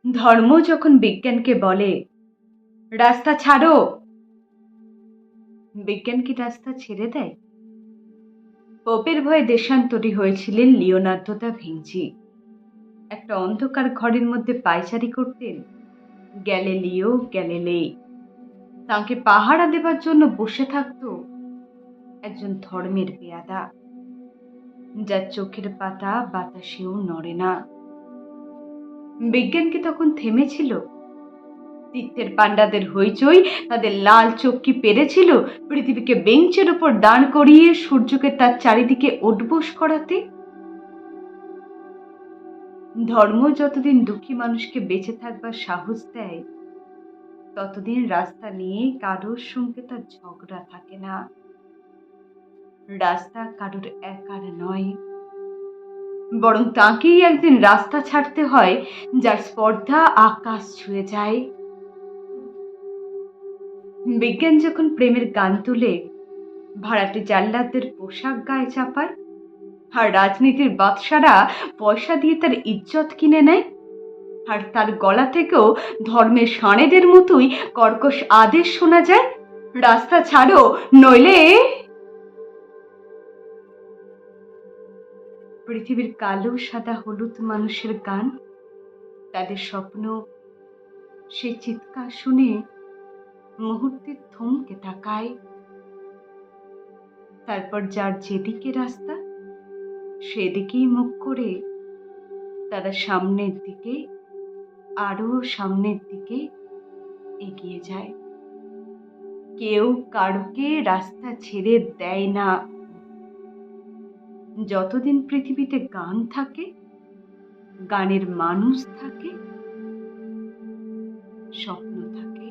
ধর্ম যখন বিজ্ঞানকে বলে রাস্তা ছাড়ো, বিজ্ঞান কি রাস্তা ছেড়ে দেয়? পোপের ভয়ে দেশান্তরী হয়েছিলেন লিওনার্দো দা ভিঞ্চি। একটা অন্ধকার ঘরের মধ্যে পায়চারি করতেন গ্যালিলিও গ্যালিলেই। তাকে পাহারা দেবার জন্য বসে থাকতো একজন ধর্মের পেয়াদা, যার চোখের পাতা বাতাসেও নড়ে না। বিজ্ঞান কি তখন থেমেছিল? তীর্থের পাণ্ডাদের হইচই, তাদের লাল চোখ কি পেরেছিল পৃথিবীকে বেঞ্চের উপর দাঁড় করিয়ে সূর্যকে তার চারিদিকে উঠবোস করাতে? ধর্ম যতদিন দুঃখী মানুষকে বেঁচে থাকবার সাহস দেয়, ততদিন রাস্তা নিয়ে কারোর সঙ্গে তার ঝগড়া থাকে না। রাস্তা কারোর একার নয়, বরং তাকেই একদিন রাস্তা ছাড়তে হয় যার স্পর্ধা আকাশ ছুঁয়ে যায়। বিজ্ঞান যখন প্রেমের গান তুলে ভাড়াটে জাল্লাদদের পোশাক গায়ে চাপায়, আর রাজনীতির বাদশারা পয়সা দিয়ে তার ইজ্জত কিনে নেয়, আর তার গলা থেকেও ধর্মের ষাঁড়েদের মতোই কর্কশ আদেশ শোনা যায়, রাস্তা ছাড়ো নইলে। পৃথিবীর কালো সাদা হলুদ মানুষের গান, তাদের স্বপ্ন, সে চিৎকার শুনে মুহূর্তে থমকে তাকায়। তারপর যার যেদিকে রাস্তা সেদিকেই মুখ করে তারা সামনের দিকে, আরো সামনের দিকে এগিয়ে যায়। কেউ কারোকে রাস্তা ছেড়ে দেয় না। যতদিন পৃথিবীতে গান থাকে, গানের মানুষ থাকে, স্বপ্ন থাকে।